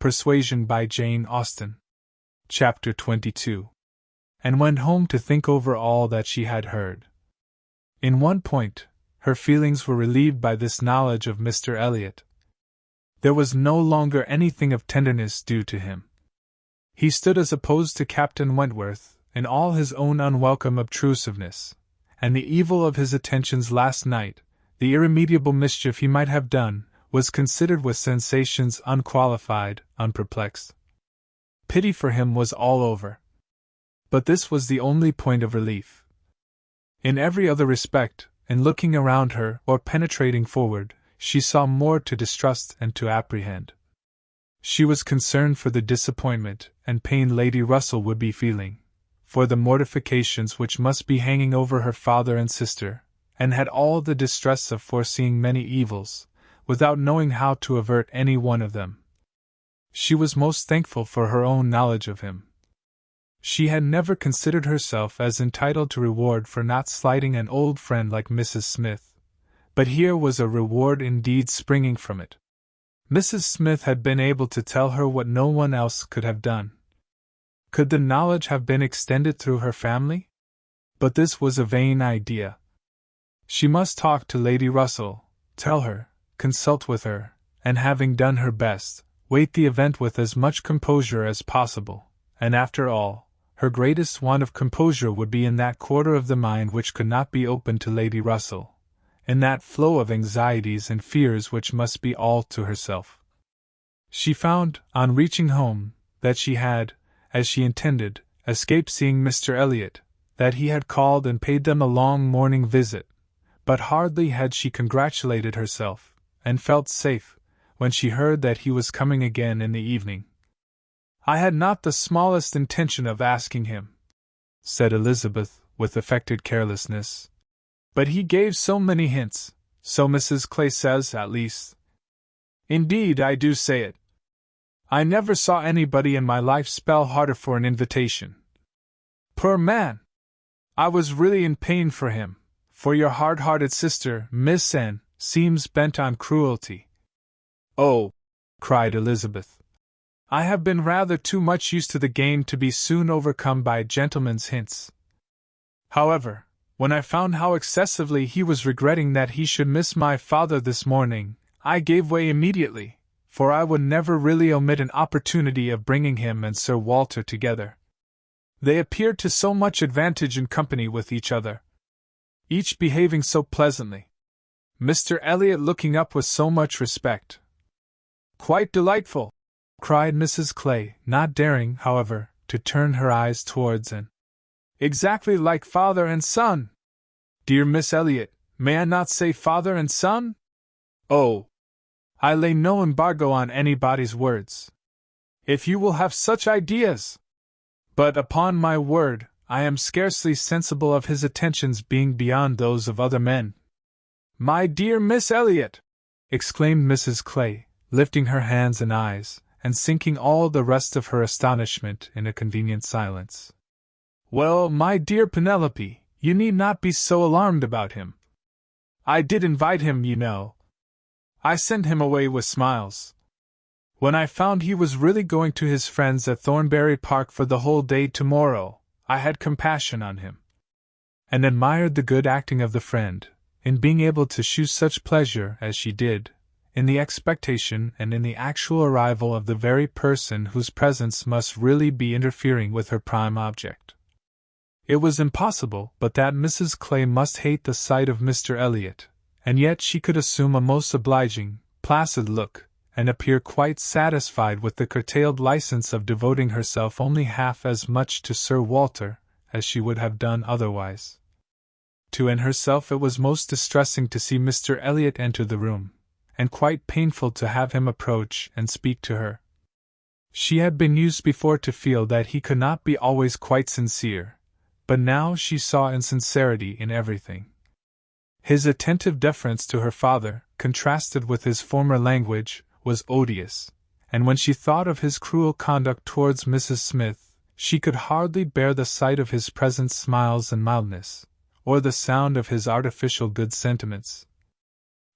Persuasion by Jane Austen. Chapter 22. And went home to think over all that she had heard. In one point, her feelings were relieved by this knowledge of Mr. Elliot. There was no longer anything of tenderness due to him. He stood as opposed to Captain Wentworth, in all his own unwelcome obtrusiveness, and the evil of his attentions last night, the irremediable mischief he might have done, was considered with sensations unqualified, unperplexed. Pity for him was all over. But this was the only point of relief. In every other respect, in looking around her or penetrating forward, she saw more to distrust and to apprehend. She was concerned for the disappointment and pain Lady Russell would be feeling, for the mortifications which must be hanging over her father and sister, and had all the distress of foreseeing many evils, without knowing how to avert any one of them. She was most thankful for her own knowledge of him. She had never considered herself as entitled to reward for not slighting an old friend like Mrs. Smith, but here was a reward indeed springing from it. Mrs. Smith had been able to tell her what no one else could have done. Could the knowledge have been extended through her family? But this was a vain idea. She must talk to Lady Russell, tell her, consult with her, and having done her best, wait the event with as much composure as possible, and after all, her greatest want of composure would be in that quarter of the mind which could not be opened to Lady Russell, in that flow of anxieties and fears which must be all to herself. She found, on reaching home, that she had, as she intended, escaped seeing Mr. Elliot, that he had called and paid them a long morning visit, but hardly had she congratulated herself, and felt safe, when she heard that he was coming again in the evening. "I had not the smallest intention of asking him," said Elizabeth, with affected carelessness. "But he gave so many hints, so Mrs. Clay says, at least. Indeed, I do say it. I never saw anybody in my life spell harder for an invitation. Poor man! I was really in pain for him, for your hard-hearted sister, Miss N., seems bent on cruelty." "Oh!" cried Elizabeth. "I have been rather too much used to the game to be soon overcome by gentlemen's hints. However, when I found how excessively he was regretting that he should miss my father this morning, I gave way immediately, for I would never really omit an opportunity of bringing him and Sir Walter together. They appeared to so much advantage in company with each other, each behaving so pleasantly, Mr. Elliot looking up with so much respect. Quite delightful!" cried Mrs. Clay, not daring, however, to turn her eyes towards Anne. "Exactly like father and son! Dear Miss Elliot, may I not say father and son? Oh! I lay no embargo on anybody's words. If you will have such ideas! But upon my word, I am scarcely sensible of his attentions being beyond those of other men." "My dear Miss Elliot!" exclaimed Mrs. Clay, lifting her hands and eyes, and sinking all the rest of her astonishment in a convenient silence. "Well, my dear Penelope, you need not be so alarmed about him. I did invite him, you know. I sent him away with smiles. When I found he was really going to his friends at Thornbury Park for the whole day tomorrow, I had compassion on him, and admired the good acting of the friend, in being able to shew such pleasure as she did, in the expectation and in the actual arrival of the very person whose presence must really be interfering with her prime object. It was impossible but that Mrs. Clay must hate the sight of Mr. Elliot, and yet she could assume a most obliging, placid look, and appear quite satisfied with the curtailed license of devoting herself only half as much to Sir Walter as she would have done otherwise. To Anne herself it was most distressing to see Mr. Elliot enter the room, and quite painful to have him approach and speak to her. She had been used before to feel that he could not be always quite sincere, but now she saw insincerity in everything. His attentive deference to her father, contrasted with his former language, was odious, and when she thought of his cruel conduct towards Mrs. Smith, she could hardly bear the sight of his present smiles and mildness, or the sound of his artificial good sentiments.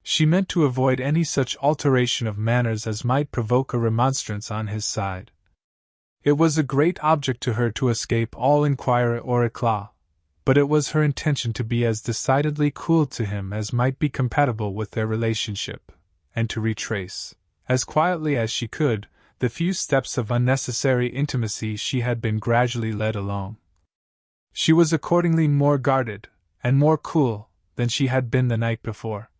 She meant to avoid any such alteration of manners as might provoke a remonstrance on his side. It was a great object to her to escape all inquiry or éclat, but it was her intention to be as decidedly cool to him as might be compatible with their relationship, and to retrace, as quietly as she could, the few steps of unnecessary intimacy she had been gradually led along. She was accordingly more guarded, and more cool, than she had been the night before.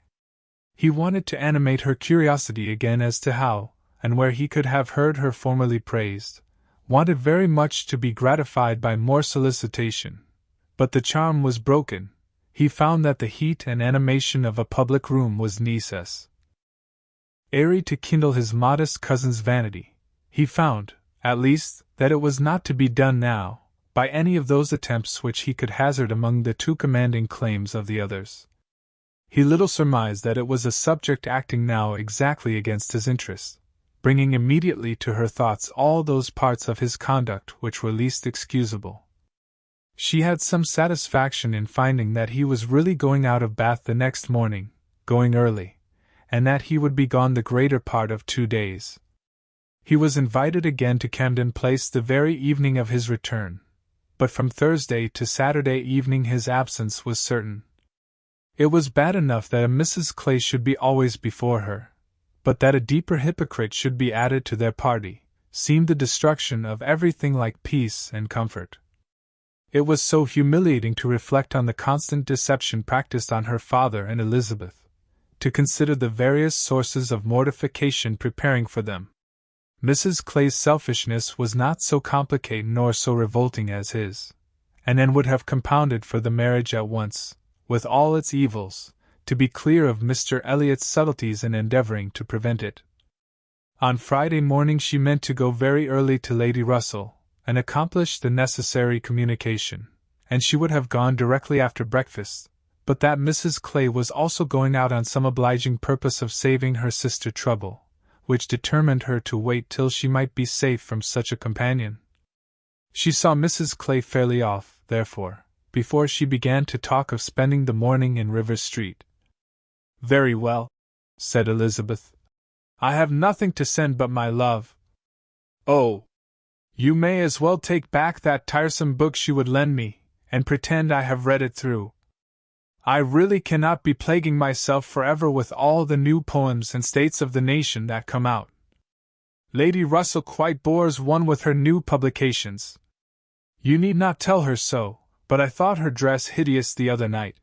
He wanted to animate her curiosity again as to how, and where he could have heard her formerly praised, wanted very much to be gratified by more solicitation. But the charm was broken. He found that the heat and animation of a public room was necessary to kindle his modest cousin's vanity. He found, at least, that it was not to be done now, by any of those attempts which he could hazard among the too commanding claims of the others. He little surmised that it was a subject acting now exactly against his interest, bringing immediately to her thoughts all those parts of his conduct which were least excusable. She had some satisfaction in finding that he was really going out of Bath the next morning, going early, and that he would be gone the greater part of 2 days. He was invited again to Camden Place the very evening of his return, but from Thursday to Saturday evening his absence was certain. It was bad enough that a Mrs. Clay should be always before her, but that a deeper hypocrite should be added to their party seemed the destruction of everything like peace and comfort. It was so humiliating to reflect on the constant deception practiced on her father and Elizabeth, to consider the various sources of mortification preparing for them. Mrs. Clay's selfishness was not so complicated nor so revolting as his, and then would have compounded for the marriage at once, with all its evils, to be clear of Mr. Elliot's subtleties in endeavoring to prevent it. On Friday morning she meant to go very early to Lady Russell, and accomplish the necessary communication, and she would have gone directly after breakfast, but that Mrs. Clay was also going out on some obliging purpose of saving her sister trouble, which determined her to wait till she might be safe from such a companion. She saw Mrs. Clay fairly off, therefore, before she began to talk of spending the morning in Rivers Street. "Very well," said Elizabeth. "I have nothing to send but my love." "Oh! You may as well take back that tiresome book she would lend me, and pretend I have read it through. I really cannot be plaguing myself forever with all the new poems and states of the nation that come out. Lady Russell quite bores one with her new publications. You need not tell her so, but I thought her dress hideous the other night.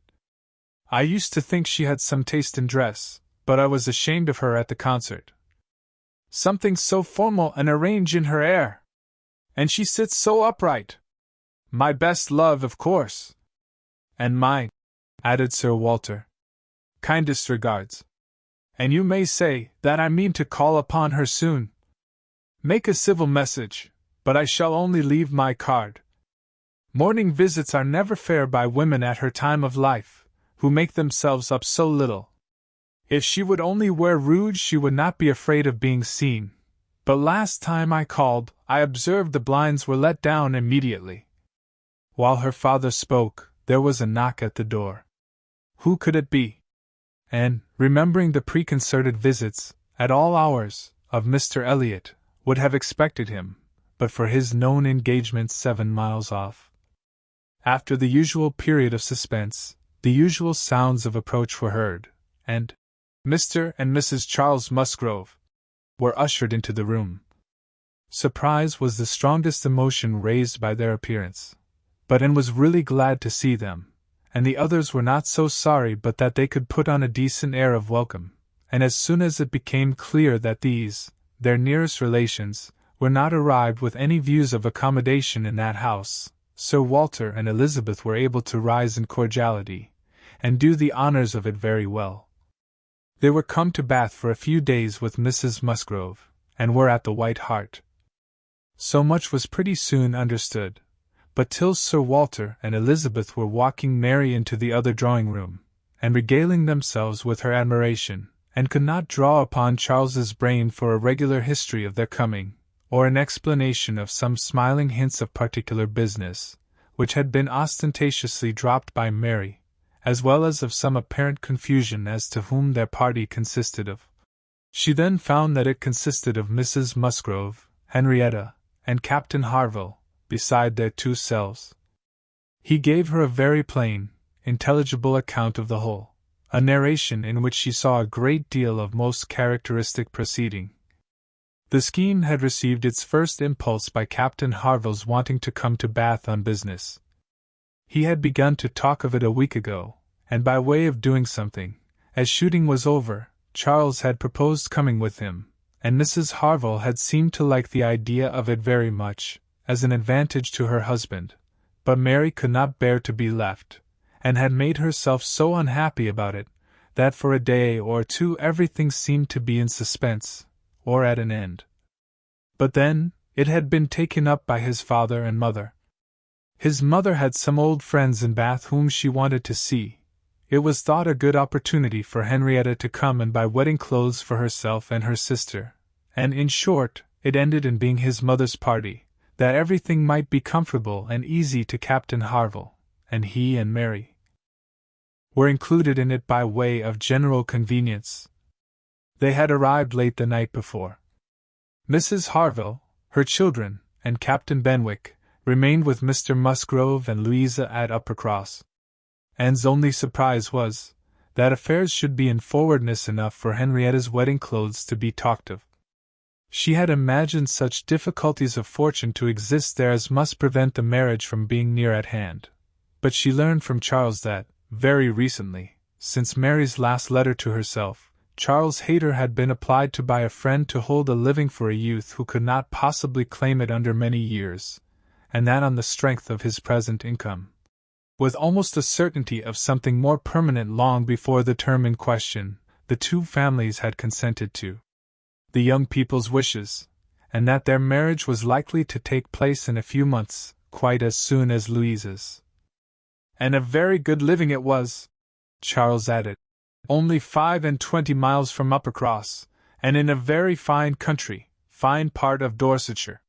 I used to think she had some taste in dress, but I was ashamed of her at the concert. Something so formal and arranged in her air. And she sits so upright. My best love, of course. And mine," added Sir Walter. "Kindest regards. And you may say that I mean to call upon her soon. Make a civil message, but I shall only leave my card. Morning visits are never fair by women at her time of life, who make themselves up so little. If she would only wear rouge she would not be afraid of being seen. But last time I called, I observed the blinds were let down immediately." While her father spoke, there was a knock at the door. Who could it be? And, remembering the preconcerted visits, at all hours, of Mr. Elliot, would have expected him, but for his known engagements 7 miles off. After the usual period of suspense, the usual sounds of approach were heard, and Mr. and Mrs. Charles Musgrove were ushered into the room. Surprise was the strongest emotion raised by their appearance, but Anne was really glad to see them, and the others were not so sorry but that they could put on a decent air of welcome, and as soon as it became clear that these, their nearest relations, were not arrived with any views of accommodation in that house, Sir Walter and Elizabeth were able to rise in cordiality, and do the honours of it very well. They were come to Bath for a few days with Mrs. Musgrove, and were at the White Hart. So much was pretty soon understood, but till Sir Walter and Elizabeth were walking Mary into the other drawing-room, and regaling themselves with her admiration, and could not draw upon Charles's brain for a regular history of their coming, or an explanation of some smiling hints of particular business, which had been ostentatiously dropped by Mary, as well as of some apparent confusion as to whom their party consisted of. She then found that it consisted of Mrs. Musgrove, Henrietta, and Captain Harville, beside their two selves. He gave her a very plain, intelligible account of the whole, a narration in which she saw a great deal of most characteristic proceeding. The scheme had received its first impulse by Captain Harville's wanting to come to Bath on business. He had begun to talk of it a week ago, and by way of doing something, as shooting was over, Charles had proposed coming with him, and Mrs. Harville had seemed to like the idea of it very much, as an advantage to her husband, but Mary could not bear to be left, and had made herself so unhappy about it, that for a day or two everything seemed to be in suspense, or at an end. But then, it had been taken up by his father and mother. His mother had some old friends in Bath whom she wanted to see. It was thought a good opportunity for Henrietta to come and buy wedding clothes for herself and her sister, and in short, it ended in being his mother's party, that everything might be comfortable and easy to Captain Harville, and he and Mary were included in it by way of general convenience. They had arrived late the night before. Mrs. Harville, her children, and Captain Benwick remained with Mr. Musgrove and Louisa at Uppercross. Anne's only surprise was, that affairs should be in forwardness enough for Henrietta's wedding clothes to be talked of. She had imagined such difficulties of fortune to exist there as must prevent the marriage from being near at hand, but she learned from Charles that, very recently, since Mary's last letter to herself, Charles Hayter had been applied to by a friend to hold a living for a youth who could not possibly claim it under many years, and that on the strength of his present income, with almost a certainty of something more permanent long before the term in question, the two families had consented to the young people's wishes, and that their marriage was likely to take place in a few months, quite as soon as Louisa's. And a very good living it was, Charles added, only 25 miles from Uppercross, and in a very fine country, fine part of Dorsetshire,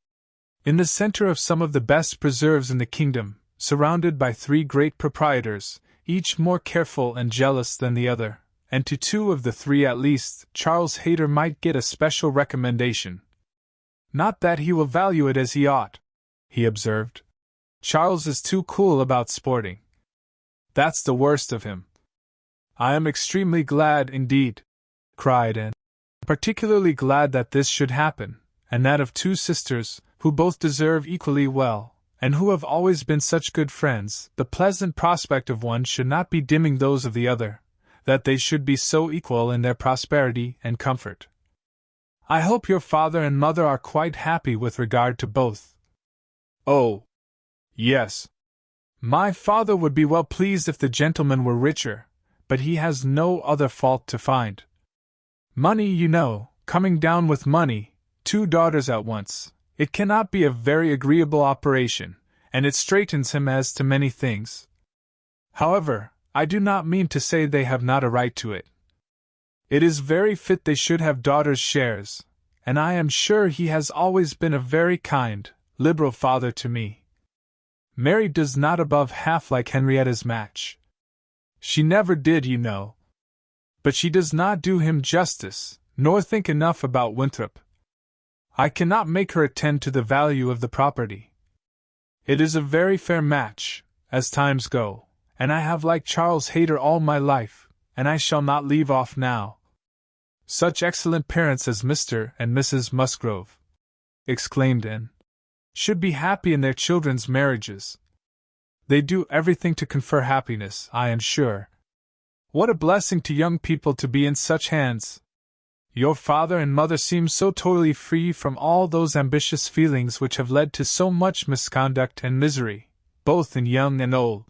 in the centre of some of the best preserves in the kingdom, surrounded by 3 great proprietors, each more careful and jealous than the other, and to 2 of the 3 at least Charles Hayter might get a special recommendation. Not that he will value it as he ought, he observed. Charles is too cool about sporting. That's the worst of him. I am extremely glad indeed, cried Anne, particularly glad that this should happen, and that of 2 sisters, who both deserve equally well, and who have always been such good friends, the pleasant prospect of one should not be dimming those of the other, that they should be so equal in their prosperity and comfort. I hope your father and mother are quite happy with regard to both. Oh, yes. My father would be well pleased if the gentleman were richer, but he has no other fault to find. Money, you know, coming down with money, 2 daughters at once, it cannot be a very agreeable operation, and it straightens him as to many things. However, I do not mean to say they have not a right to it. It is very fit they should have daughters' shares, and I am sure he has always been a very kind, liberal father to me. Mary does not above half like Henrietta's match. She never did, you know. But she does not do him justice, nor think enough about Winthrop. I cannot make her attend to the value of the property. It is a very fair match, as times go, and I have liked Charles Hayter all my life, and I shall not leave off now. Such excellent parents as Mr. and Mrs. Musgrove, exclaimed Anne, should be happy in their children's marriages. They do everything to confer happiness, I am sure. What a blessing to young people to be in such hands! Your father and mother seem so totally free from all those ambitious feelings which have led to so much misconduct and misery, both in young and old.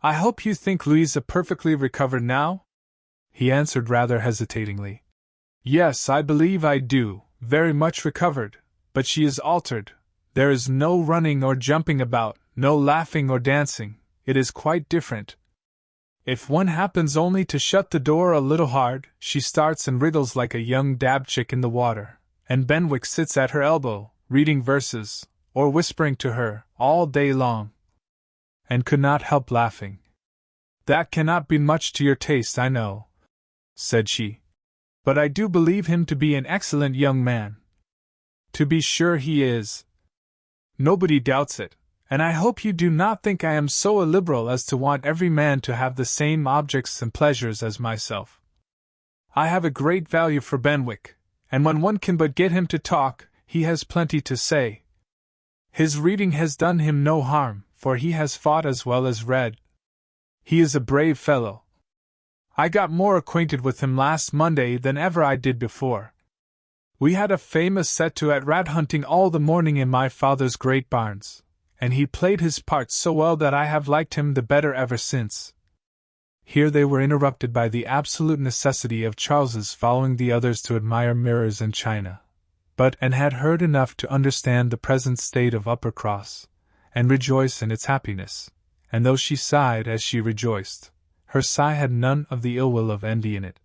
I hope you think Louisa perfectly recovered now? He answered rather hesitatingly. Yes, I believe I do, very much recovered, but she is altered. There is no running or jumping about, no laughing or dancing, it is quite different. If one happens only to shut the door a little hard, she starts and wriggles like a young dabchick in the water, and Benwick sits at her elbow, reading verses, or whispering to her, all day long. And could not help laughing. "That cannot be much to your taste, I know," said she. "But I do believe him to be an excellent young man." "To be sure he is. Nobody doubts it, and I hope you do not think I am so illiberal as to want every man to have the same objects and pleasures as myself. I have a great value for Benwick, and when one can but get him to talk, he has plenty to say. His reading has done him no harm, for he has fought as well as read. He is a brave fellow. I got more acquainted with him last Monday than ever I did before. We had a famous set to at rat hunting all the morning in my father's great barns, and he played his part so well that I have liked him the better ever since." Here they were interrupted by the absolute necessity of Charles's following the others to admire mirrors and china, and had heard enough to understand the present state of Uppercross, and rejoice in its happiness, and though she sighed as she rejoiced, her sigh had none of the ill will of envy in it.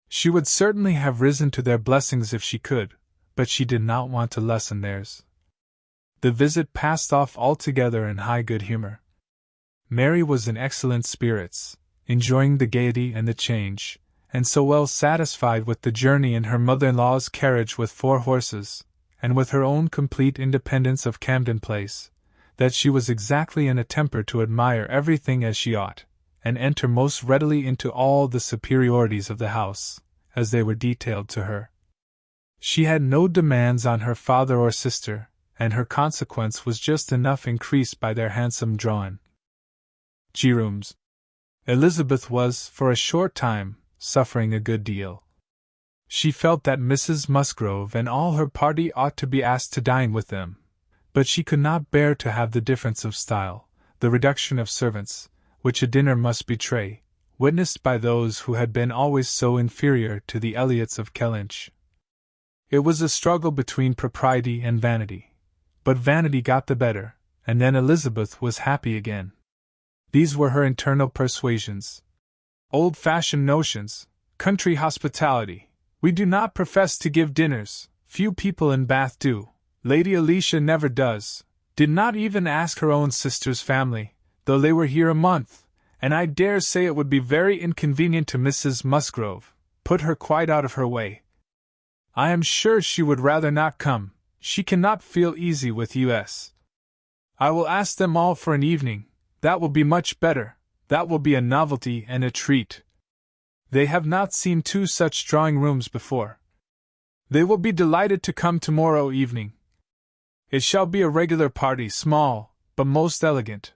She would certainly have risen to their blessings if she could, but she did not want to lessen theirs. The visit passed off altogether in high good humor. Mary was in excellent spirits, enjoying the gaiety and the change, and so well satisfied with the journey in her mother-in-law's carriage with 4 horses, and with her own complete independence of Camden Place, that she was exactly in a temper to admire everything as she ought, and enter most readily into all the superiorities of the house, as they were detailed to her. She had no demands on her father or sister, and her consequence was just enough increased by their handsome drawing rooms. Elizabeth was, for a short time, suffering a good deal. She felt that Mrs. Musgrove and all her party ought to be asked to dine with them, but she could not bear to have the difference of style, the reduction of servants, which a dinner must betray, witnessed by those who had been always so inferior to the Elliots of Kellynch. It was a struggle between propriety and vanity, but vanity got the better, and then Elizabeth was happy again. These were her internal persuasions. Old-fashioned notions, country hospitality. We do not profess to give dinners, few people in Bath do, Lady Alicia never does, did not even ask her own sister's family, though they were here a month, and I dare say it would be very inconvenient to Mrs. Musgrove, put her quite out of her way. I am sure she would rather not come, she cannot feel easy with us. I will ask them all for an evening, that will be much better, that will be a novelty and a treat. They have not seen 2 such drawing-rooms before. They will be delighted to come tomorrow evening. It shall be a regular party, small, but most elegant.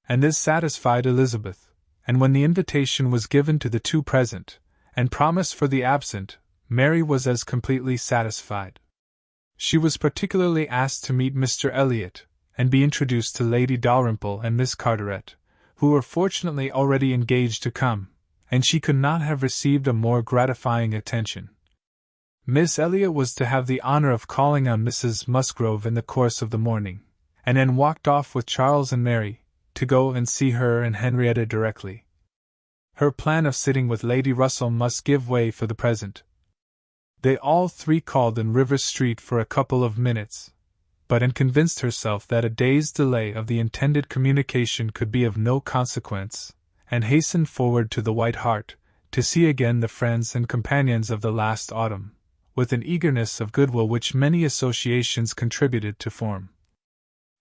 And this satisfied Elizabeth, and when the invitation was given to the 2 present, and promised for the absent, Mary was as completely satisfied. She was particularly asked to meet Mr. Elliot, and be introduced to Lady Dalrymple and Miss Carteret, who were fortunately already engaged to come, and she could not have received a more gratifying attention. Miss Elliot was to have the honor of calling on Mrs. Musgrove in the course of the morning, and then walked off with Charles and Mary, to go and see her and Henrietta directly. Her plan of sitting with Lady Russell must give way for the present. They all 3 called in River Street for a couple of minutes, but and convinced herself that a day's delay of the intended communication could be of no consequence, and hastened forward to the White Hart, to see again the friends and companions of the last autumn, with an eagerness of goodwill which many associations contributed to form.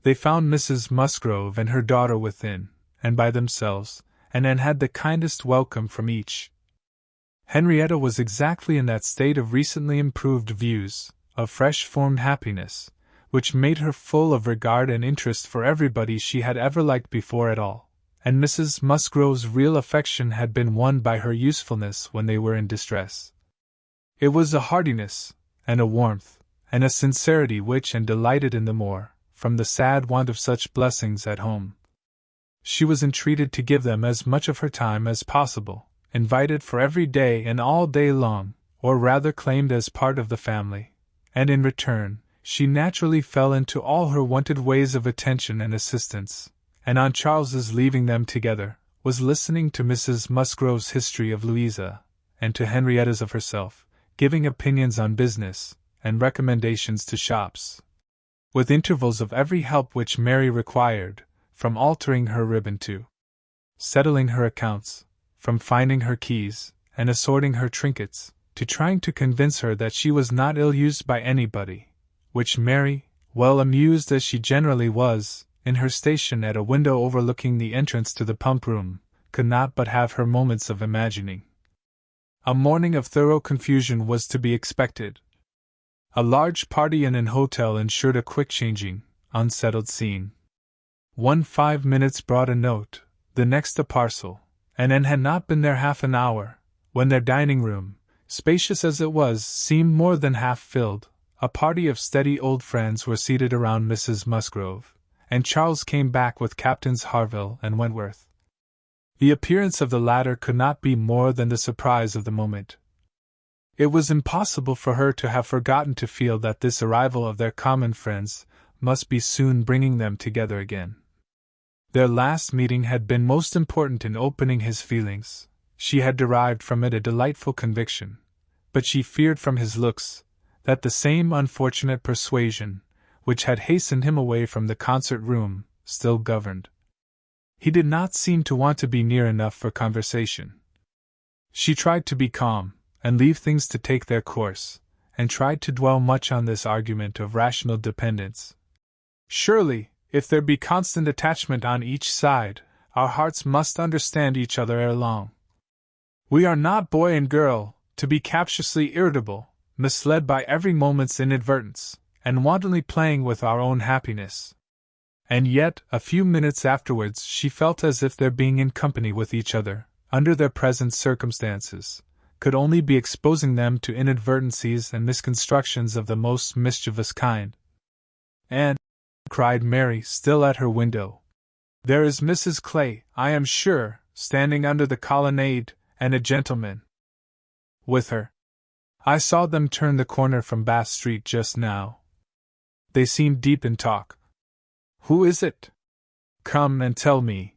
They found Mrs. Musgrove and her daughter within, and by themselves, and then had the kindest welcome from each. Henrietta was exactly in that state of recently improved views, of fresh-formed happiness, which made her full of regard and interest for everybody she had ever liked before at all, and Mrs. Musgrove's real affection had been won by her usefulness when they were in distress. It was a heartiness, and a warmth, and a sincerity which delighted in the more, from the sad want of such blessings at home. She was entreated to give them as much of her time as possible, invited for every day and all day long, or rather claimed as part of the family, and in return, she naturally fell into all her wonted ways of attention and assistance, and on Charles's leaving them together, was listening to Mrs. Musgrove's history of Louisa, and to Henrietta's of herself, giving opinions on business, and recommendations to shops, with intervals of every help which Mary required, from altering her ribbon to settling her accounts, from finding her keys, and assorting her trinkets, to trying to convince her that she was not ill-used by anybody, which Mary, well amused as she generally was, in her station at a window overlooking the entrance to the pump-room, could not but have her moments of imagining. A morning of thorough confusion was to be expected. A large party in an hotel ensured a quick-changing, unsettled scene. 5 minutes brought a note, the next a parcel, and Anne had not been there half an hour, when their dining-room, spacious as it was, seemed more than half filled. A party of steady old friends were seated around Mrs. Musgrove, and Charles came back with Captains Harville and Wentworth. The appearance of the latter could not be more than the surprise of the moment. It was impossible for her to have forgotten to feel that this arrival of their common friends must be soon bringing them together again. Their last meeting had been most important in opening his feelings. She had derived from it a delightful conviction, but she feared from his looks that the same unfortunate persuasion, which had hastened him away from the concert-room, still governed. He did not seem to want to be near enough for conversation. She tried to be calm, and leave things to take their course, and tried to dwell much on this argument of rational dependence. Surely, if there be constant attachment on each side, our hearts must understand each other ere long. We are not boy and girl, to be captiously irritable, misled by every moment's inadvertence, and wantonly playing with our own happiness. And yet, a few minutes afterwards, she felt as if their being in company with each other, under their present circumstances, could only be exposing them to inadvertencies and misconstructions of the most mischievous kind. "And," cried Mary, still at her window, "there is Mrs. Clay, I am sure, standing under the colonnade, and a gentleman with her. I saw them turn the corner from Bath Street just now. They seemed deep in talk. Who is it? Come and tell me."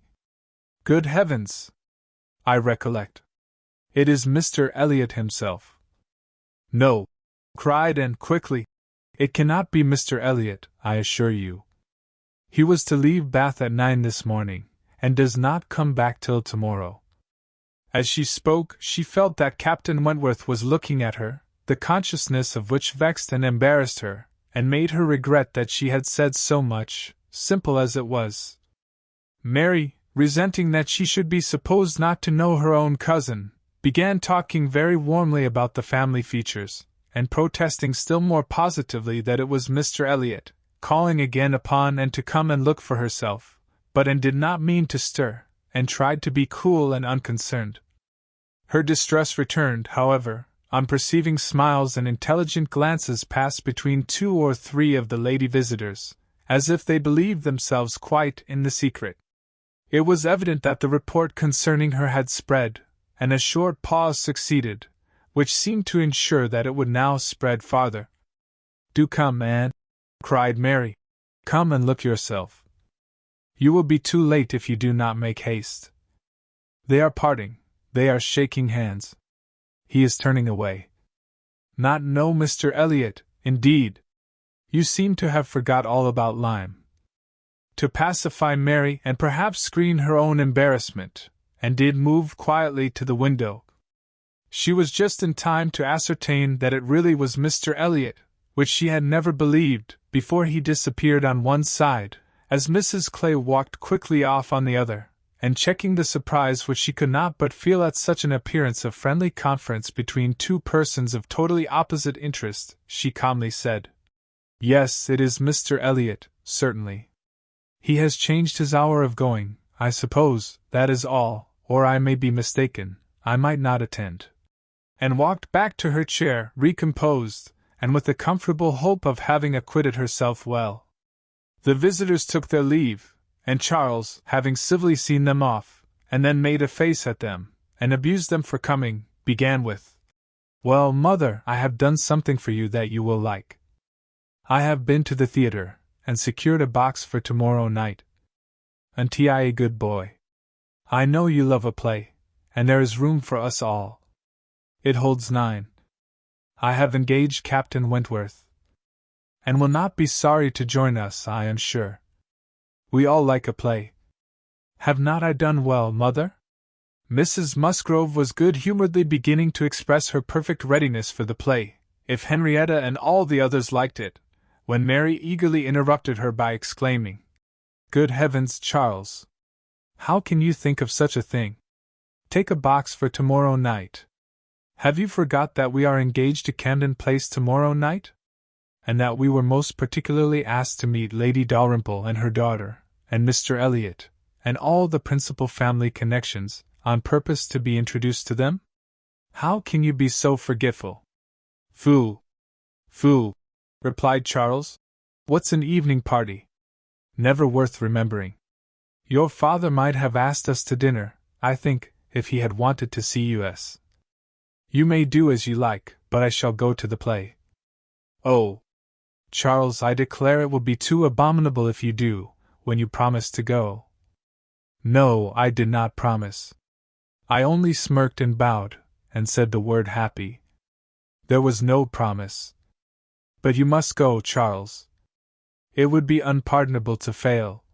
"Good heavens! I recollect. It is Mr. Elliot himself." "No," cried Anne quickly. "It cannot be Mr. Elliot, I assure you. He was to leave Bath at 9 this morning, and does not come back till tomorrow." As she spoke, she felt that Captain Wentworth was looking at her, the consciousness of which vexed and embarrassed her, and made her regret that she had said so much, simple as it was. Mary, resenting that she should be supposed not to know her own cousin, began talking very warmly about the family features, and protesting still more positively that it was Mr. Elliot, calling again upon Anne to come and look for herself, but Anne did not mean to stir, and tried to be cool and unconcerned. Her distress returned, however, on perceiving smiles and intelligent glances pass between 2 or 3 of the lady visitors, as if they believed themselves quite in the secret. It was evident that the report concerning her had spread, and a short pause succeeded, which seemed to ensure that it would now spread farther. "Do come, Anne," cried Mary. "Come and look yourself. You will be too late if you do not make haste. They are parting, they are shaking hands. He is turning away. Not know Mr. Elliot, indeed! You seem to have forgot all about Lyme." To pacify Mary and perhaps screen her own embarrassment, Anne did move quietly to the window. She was just in time to ascertain that it really was Mr. Elliot, which she had never believed, before he disappeared on one side, as Mrs. Clay walked quickly off on the other, and checking the surprise which she could not but feel at such an appearance of friendly conference between 2 persons of totally opposite interest, she calmly said, "Yes, it is Mr. Elliot, certainly. He has changed his hour of going, I suppose, that is all, or I may be mistaken, I might not attend," and walked back to her chair, recomposed, and with the comfortable hope of having acquitted herself well. The visitors took their leave, and Charles, having civilly seen them off, and then made a face at them, and abused them for coming, began with, "Well, mother, I have done something for you that you will like. I have been to the theatre, and secured a box for tomorrow night. Aun't I a good boy? I know you love a play, and there is room for us all. It holds 9. I have engaged Captain Wentworth, and will not be sorry to join us, I am sure. We all like a play. Have not I done well, mother? Mrs. Musgrove was good-humoredly beginning to express her perfect readiness for the play, if Henrietta and all the others liked it, when Mary eagerly interrupted her by exclaiming, "Good heavens, Charles! How can you think of such a thing? Take a box for tomorrow night. Have you forgot that we are engaged to Camden Place tomorrow night? And that we were most particularly asked to meet Lady Dalrymple and her daughter, and Mr. Elliot, and all the principal family connections, on purpose to be introduced to them? How can you be so forgetful?" "Fool! Fool!" replied Charles. "What's an evening party? Never worth remembering. Your father might have asked us to dinner, I think, if he had wanted to see us. You may do as you like, but I shall go to the play." "Oh, Charles, I declare it will be too abominable if you do, when you promised to go." "No, I did not promise. I only smirked and bowed, and said the word happy. There was no promise. But you must go, Charles. It would be unpardonable to fail.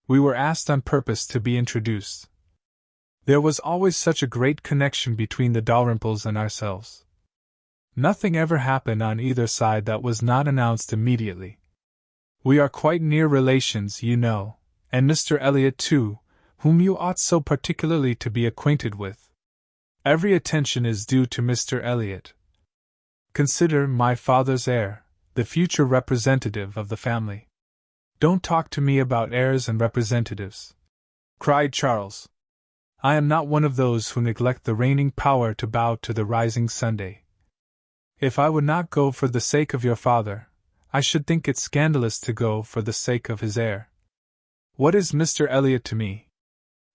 We were asked on purpose to be introduced. There was always such a great connection between the Dalrymples and ourselves. Nothing ever happened on either side that was not announced immediately. We are quite near relations, you know, and Mr. Elliot too, whom you ought so particularly to be acquainted with. Every attention is due to Mr. Elliot. Consider my father's heir, the future representative of the family." "Don't talk to me about heirs and representatives," cried Charles. "I am not one of those who neglect the reigning power to bow to the rising Sunday. If I would not go for the sake of your father, I should think it scandalous to go for the sake of his heir. What is Mr. Elliot to me?"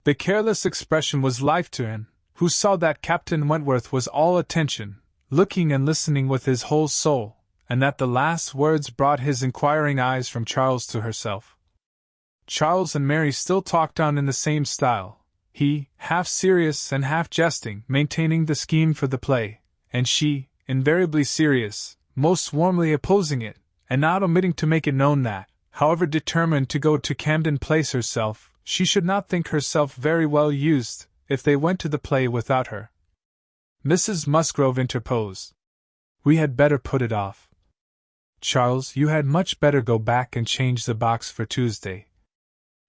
The careless expression was life to him, who saw that Captain Wentworth was all attention, looking and listening with his whole soul, and that the last words brought his inquiring eyes from Charles to herself. Charles and Mary still talked on in the same style, he, half serious and half jesting, maintaining the scheme for the play, and she, invariably serious, most warmly opposing it, and not omitting to make it known that, however determined to go to Camden Place herself, she should not think herself very well used if they went to the play without her. Mrs. Musgrove interposed. "We had better put it off. Charles, you had much better go back and change the box for Tuesday.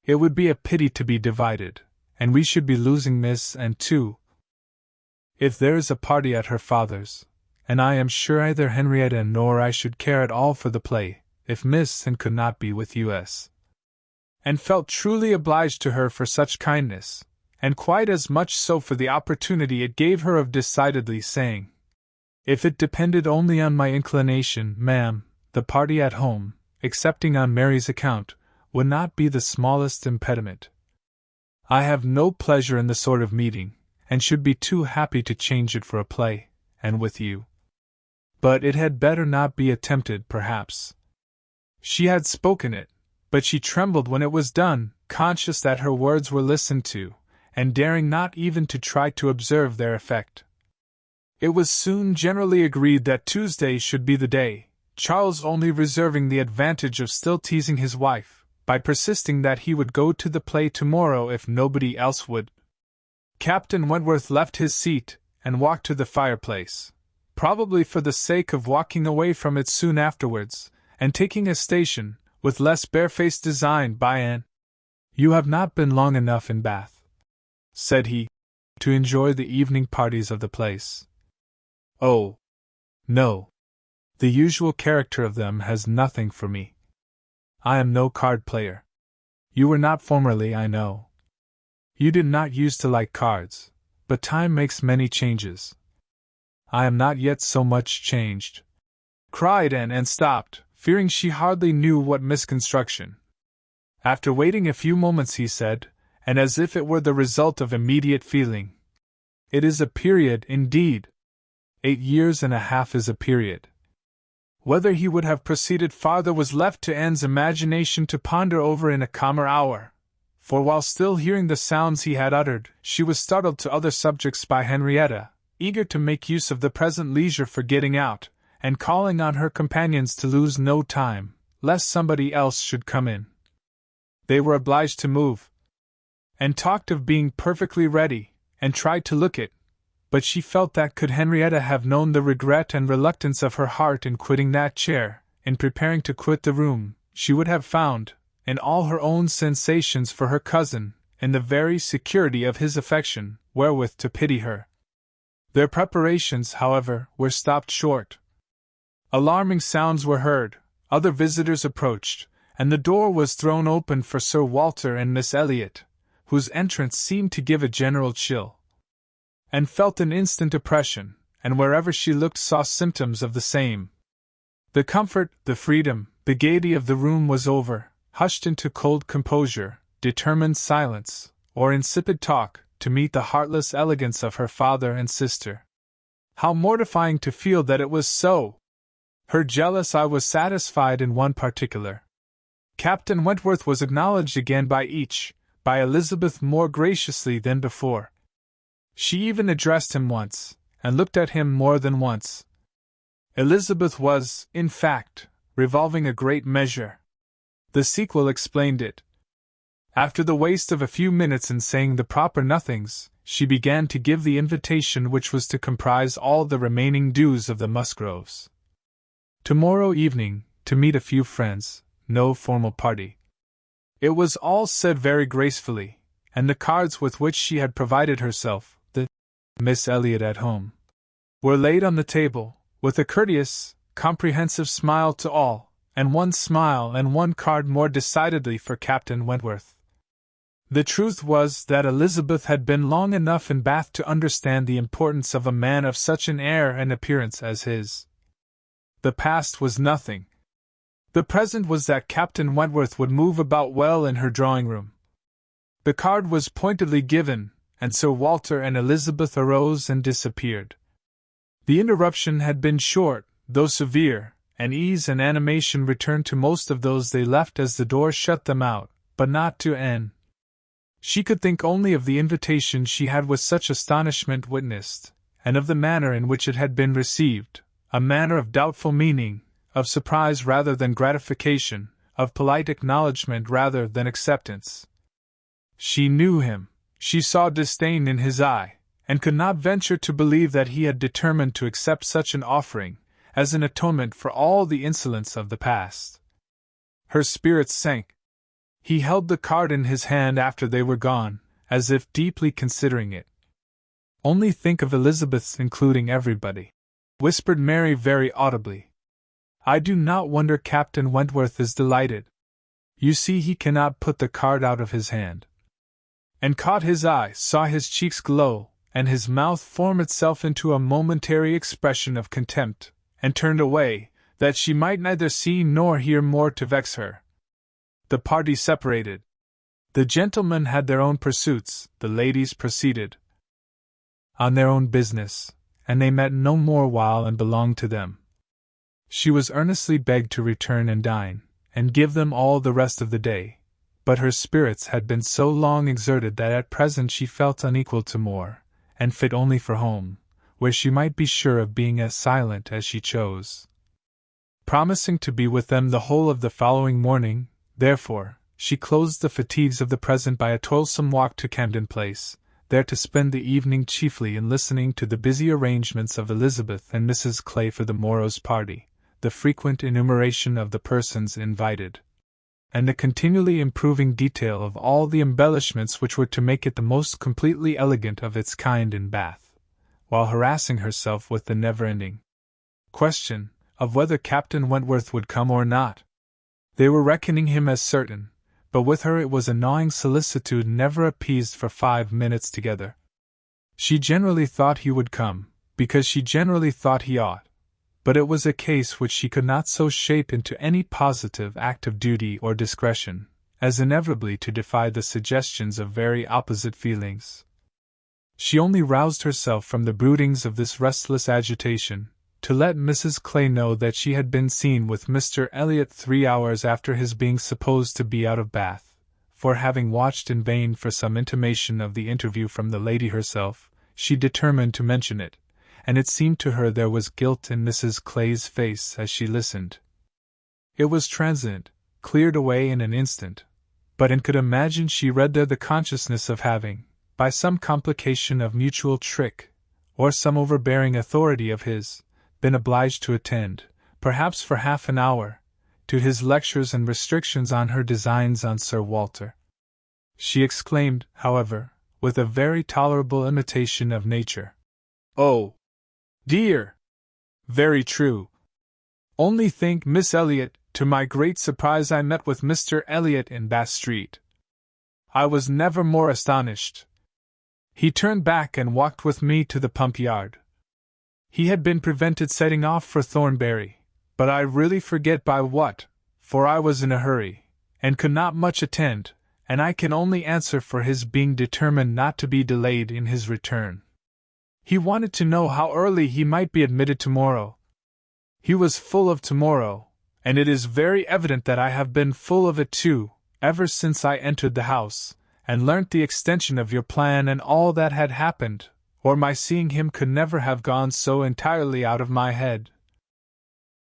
It would be a pity to be divided, and we should be losing Miss and too. If there is a party at her father's, and I am sure either Henrietta nor I should care at all for the play, if Miss and could not be with us." And felt truly obliged to her for such kindness, and quite as much so for the opportunity it gave her of decidedly saying, "If it depended only on my inclination, ma'am, the party at home, excepting on Mary's account, would not be the smallest impediment. I have no pleasure in the sort of meeting, and should be too happy to change it for a play, and with you. But it had better not be attempted, perhaps." She had spoken it, but she trembled when it was done, conscious that her words were listened to, and daring not even to try to observe their effect. It was soon generally agreed that Tuesday should be the day, Charles only reserving the advantage of still teasing his wife, by persisting that he would go to the play tomorrow if nobody else would. Captain Wentworth left his seat, and walked to the fireplace, probably for the sake of walking away from it soon afterwards, and taking a station, with less barefaced design by Anne. "You have not been long enough in Bath," said he, "to enjoy the evening parties of the place." "Oh, no. The usual character of them has nothing for me. I am no card player. You were not formerly, I know. You did not used to like cards, but time makes many changes. I am not yet so much changed," cried Anne, and stopped, fearing she hardly knew what misconstruction. After waiting a few moments he said, and as if it were the result of immediate feeling, "It is a period, indeed. 8 years and a half is a period." Whether he would have proceeded farther was left to Anne's imagination to ponder over in a calmer hour, for while still hearing the sounds he had uttered, she was startled to other subjects by Henrietta, eager to make use of the present leisure for getting out, and calling on her companions to lose no time, lest somebody else should come in. They were obliged to move. and talked of being perfectly ready, and tried to look it, but she felt that could Henrietta have known the regret and reluctance of her heart in quitting that chair, in preparing to quit the room, she would have found, in all her own sensations for her cousin, in the very security of his affection, wherewith to pity her. Their preparations, however, were stopped short. Alarming sounds were heard, other visitors approached, and the door was thrown open for Sir Walter and Miss Elliot, whose entrance seemed to give a general chill. And felt an instant oppression, and wherever she looked saw symptoms of the same. The comfort, the freedom, the gaiety of the room was over, hushed into cold composure, determined silence, or insipid talk, to meet the heartless elegance of her father and sister. How mortifying to feel that it was so! Her jealous eye was satisfied in one particular. Captain Wentworth was acknowledged again by each, by Elizabeth more graciously than before. She even addressed him once, and looked at him more than once. Elizabeth was, in fact, revolving a great measure. The sequel explained it. After the waste of a few minutes in saying the proper nothings, she began to give the invitation which was to comprise all the remaining dues of the Musgroves. Tomorrow evening, to meet a few friends, no formal party. It was all said very gracefully, and the cards with which she had provided herself, the Miss Elliot at home, were laid on the table, with a courteous, comprehensive smile to all, and one smile and one card more decidedly for Captain Wentworth. The truth was that Elizabeth had been long enough in Bath to understand the importance of a man of such an air and appearance as his. The past was nothing. The present was that Captain Wentworth would move about well in her drawing-room. The card was pointedly given, and Sir Walter and Elizabeth arose and disappeared. The interruption had been short, though severe, and ease and animation returned to most of those they left as the door shut them out, but not to Anne. She could think only of the invitation she had with such astonishment witnessed, and of the manner in which it had been received, a manner of doubtful meaning, of surprise rather than gratification, of polite acknowledgment rather than acceptance. She knew him, she saw disdain in his eye, and could not venture to believe that he had determined to accept such an offering, as an atonement for all the insolence of the past. Her spirits sank. He held the card in his hand after they were gone, as if deeply considering it. "Only think of Elizabeth's including everybody," whispered Mary very audibly. "I do not wonder Captain Wentworth is delighted. You see he cannot put the card out of his hand." And caught his eye, saw his cheeks glow, and his mouth form itself into a momentary expression of contempt, and turned away, that she might neither see nor hear more to vex her. The party separated. The gentlemen had their own pursuits, the ladies proceeded on their own business, and they met no more while and belonged to them. She was earnestly begged to return and dine, and give them all the rest of the day, but her spirits had been so long exerted that at present she felt unequal to more, and fit only for home, where she might be sure of being as silent as she chose. Promising to be with them the whole of the following morning, therefore, she closed the fatigues of the present by a toilsome walk to Camden Place, there to spend the evening chiefly in listening to the busy arrangements of Elizabeth and Mrs. Clay for the morrow's party, the frequent enumeration of the persons invited, and the continually improving detail of all the embellishments which were to make it the most completely elegant of its kind in Bath, while harassing herself with the never-ending question of whether Captain Wentworth would come or not. They were reckoning him as certain, but with her it was a gnawing solicitude never appeased for 5 minutes together. She generally thought he would come, because she generally thought he ought, but it was a case which she could not so shape into any positive act of duty or discretion, as inevitably to defy the suggestions of very opposite feelings. She only roused herself from the broodings of this restless agitation, to let Mrs. Clay know that she had been seen with Mr. Elliot 3 hours after his being supposed to be out of Bath, for having watched in vain for some intimation of the interview from the lady herself, she determined to mention it, and it seemed to her there was guilt in Mrs. Clay's face as she listened. It was transient, cleared away in an instant, but and could imagine she read there the consciousness of having, by some complication of mutual trick, or some overbearing authority of his, been obliged to attend, perhaps for half an hour, to his lectures and restrictions on her designs on Sir Walter. She exclaimed, however, with a very tolerable imitation of nature, "Oh, dear! Very true. Only think, Miss Elliot, to my great surprise I met with Mr. Elliot in Bath Street. I was never more astonished. He turned back and walked with me to the pump yard. He had been prevented setting off for Thornbury, but I really forget by what, for I was in a hurry, and could not much attend, and I can only answer for his being determined not to be delayed in his return. He wanted to know how early he might be admitted tomorrow. He was full of tomorrow, and it is very evident that I have been full of it too, ever since I entered the house, and learnt the extension of your plan and all that had happened, or my seeing him could never have gone so entirely out of my head.